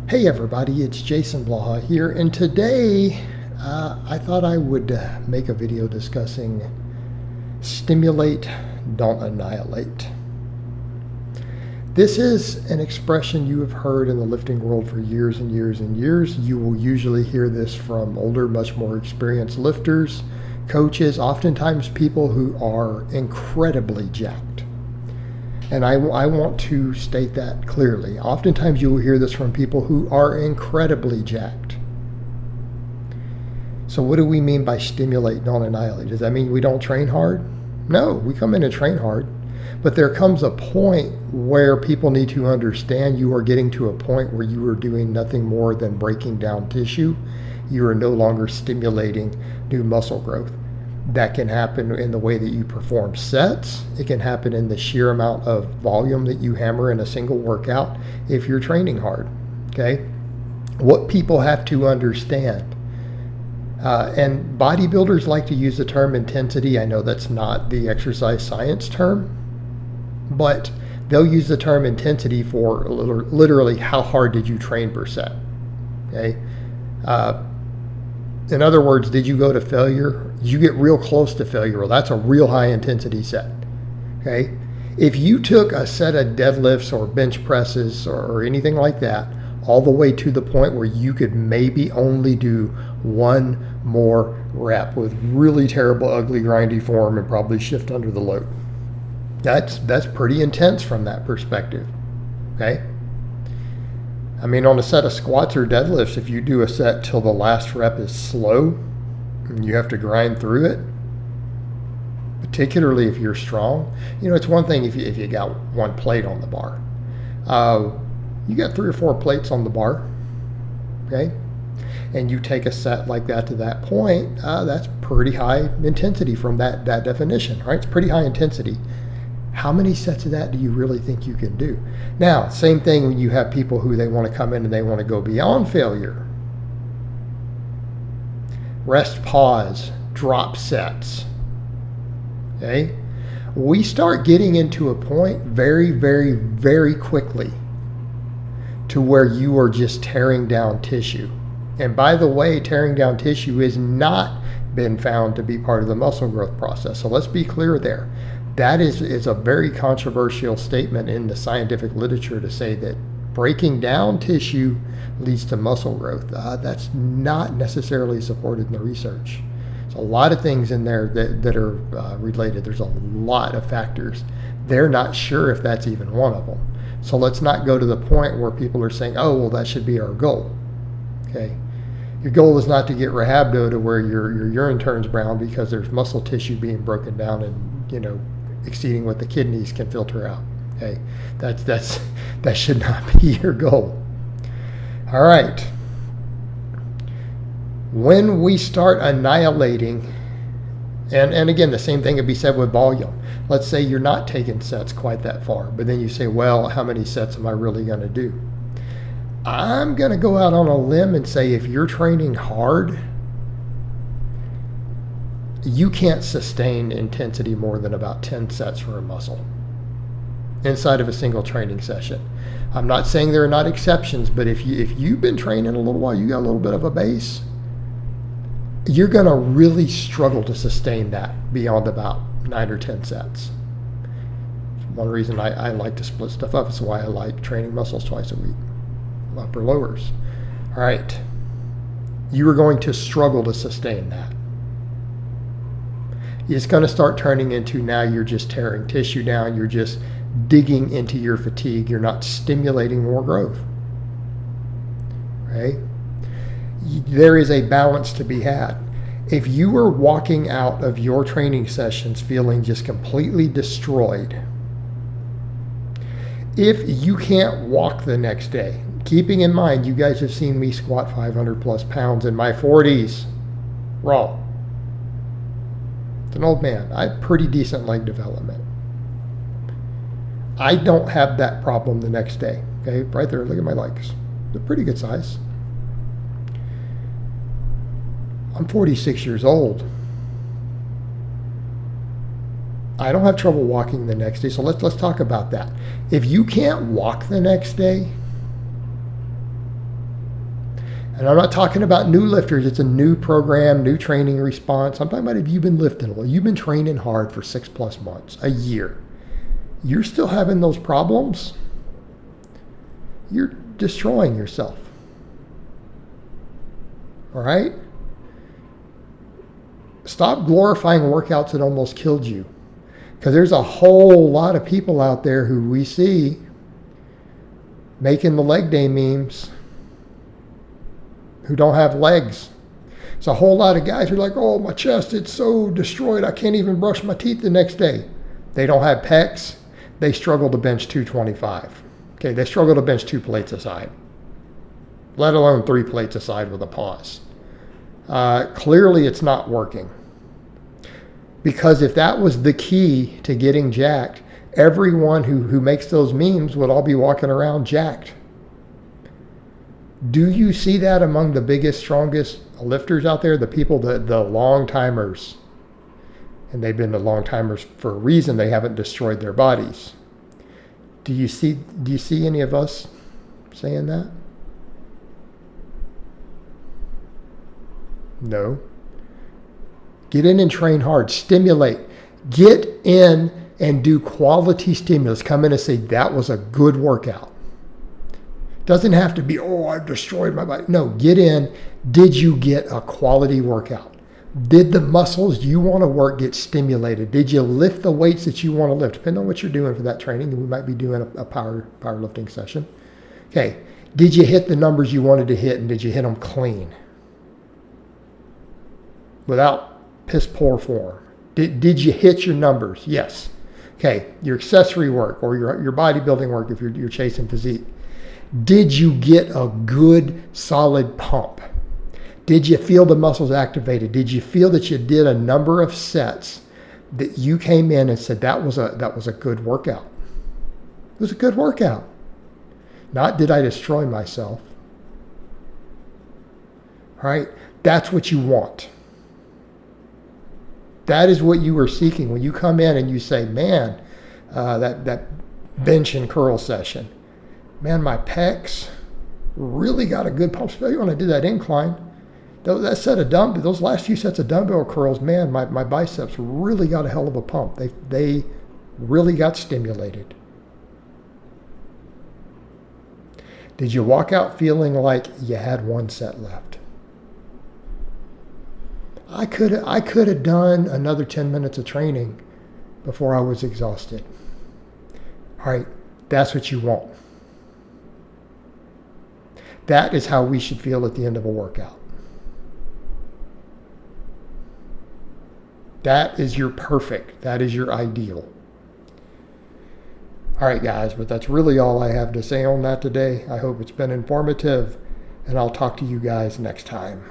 Hey everybody, it's Jason Blaha here, and today I thought I would make a video discussing stimulate, don't annihilate. This is an expression you have heard in the lifting world for years and years and years. You will usually hear this from older, much more experienced lifters, coaches, oftentimes people who are incredibly jacked. And I want to state that clearly. Oftentimes you will hear this from people who are incredibly jacked. So what do we mean by stimulate, don't annihilate? Does that mean we don't train hard? No, we come in and train hard. But there comes a point where people need to understand you are getting to a point where you are doing nothing more than breaking down tissue. You are no longer stimulating new muscle growth. That can happen in the way that you perform sets. It can happen in the sheer amount of volume that you hammer in a single workout if you're training hard, okay? What people have to understand, and bodybuilders like to use the term intensity. I know that's not the exercise science term, but they'll use the term intensity for literally how hard did you train per set, okay? In other words, did you go to failure? Did you get real close to failure? Well, that's a real high intensity set, okay? If you took a set of deadlifts or bench presses or anything like that all the way to the point where you could maybe only do one more rep with really terrible, ugly, grindy form and probably shift under the load, that's pretty intense from that perspective, okay? I mean, on a set of squats or deadlifts, if you do a set till the last rep is slow and you have to grind through it, particularly if you're strong, you know, it's one thing if you got one plate on the bar. You got 3 or 4 plates on the bar, okay? And you take a set like that to that point, that's pretty high intensity from that definition, right? It's pretty high intensity. How many sets of that do you really think you can do? Now, same thing when you have people who they want to come in and they want to go beyond failure. Rest, pause, drop sets. Okay? We start getting into a point very, very, very quickly to where you are just tearing down tissue. And by the way, tearing down tissue has not been found to be part of the muscle growth process. So let's be clear there. That is a very controversial statement in the scientific literature to say that breaking down tissue leads to muscle growth. That's not necessarily supported in the research. There's a lot of things in there that are related. There's a lot of factors. They're not sure if that's even one of them. So let's not go to the point where people are saying, oh, well, that should be our goal. Okay. Your goal is not to get rhabdo to where your urine turns brown because there's muscle tissue being broken down and, you know, exceeding what the kidneys can filter out. Okay, that should not be your goal. All right. When we start annihilating, and again, the same thing could be said with volume. Let's say you're not taking sets quite that far, but then you say, well, how many sets am I really going to do? I'm going to go out on a limb and say if you're training hard, you can't sustain intensity more than about 10 sets for a muscle inside of a single training session. I'm not saying there are not exceptions, but if you've been training a little while, you got a little bit of a base, you're going to really struggle to sustain that beyond about 9 or 10 sets. One reason I like to split stuff up is why I like training muscles twice a week, upper lowers. All right, you are going to struggle to sustain that. It's going to start turning into now you're just tearing tissue down. You're just digging into your fatigue. You're not stimulating more growth. Right? There is a balance to be had. If you are walking out of your training sessions feeling just completely destroyed, if you can't walk the next day, keeping in mind you guys have seen me squat 500 plus pounds in my 40s raw. An old man. I have pretty decent leg development. I don't have that problem the next day. Okay, right there, look at my legs. They're pretty good size. I'm 46 years old. I don't have trouble walking the next day, so let's talk about that. If you can't walk the next day, And I'm not talking about new lifters. It's a new program, new training response. I'm talking about if you've been lifting, well, you've been training hard for 6+ months, a year. You're still having those problems. You're destroying yourself. All right? Stop glorifying workouts that almost killed you. Because there's a whole lot of people out there who we see making the leg day memes who don't have legs. It's a whole lot of guys who are like, oh, my chest, it's so destroyed, I can't even brush my teeth the next day. They don't have pecs. They struggle to bench 225. Okay, they struggle to bench 2 plates aside, let alone 3 plates aside with a pause. Clearly, it's not working. Because if that was the key to getting jacked, everyone who makes those memes would all be walking around jacked. Do you see that among the biggest, strongest lifters out there? The people, the long timers. And they've been the long timers for a reason. They haven't destroyed their bodies. Do you see any of us saying that? No. Get in and train hard. Stimulate. Get in and do quality stimulus. Come in and say, that was a good workout. Doesn't have to be, oh, I've destroyed my body. No, get in. Did you get a quality workout? Did the muscles you want to work get stimulated? Did you lift the weights that you want to lift? Depending on what you're doing for that training, we might be doing a powerlifting session. Okay, did you hit the numbers you wanted to hit, and did you hit them clean? Without piss poor form. Did you hit your numbers? Yes. Okay, your accessory work or your bodybuilding work if you're chasing physique. Did you get a good solid pump? Did you feel the muscles activated? Did you feel that you did a number of sets that you came in and said that was a good workout? It was a good workout. Not did I destroy myself. All right, that's what you want. That is what you were seeking when you come in and you say, man, that bench and curl session, man, my pecs really got a good pump, especially when I did that incline. That set of those last few sets of dumbbell curls, man, my biceps really got a hell of a pump. They really got stimulated. Did you walk out feeling like you had 1 set left? I could have done another 10 minutes of training before I was exhausted. All right, that's what you want. That is how we should feel at the end of a workout. That is your perfect. That is your ideal. All right, guys, but that's really all I have to say on that today. I hope it's been informative, and I'll talk to you guys next time.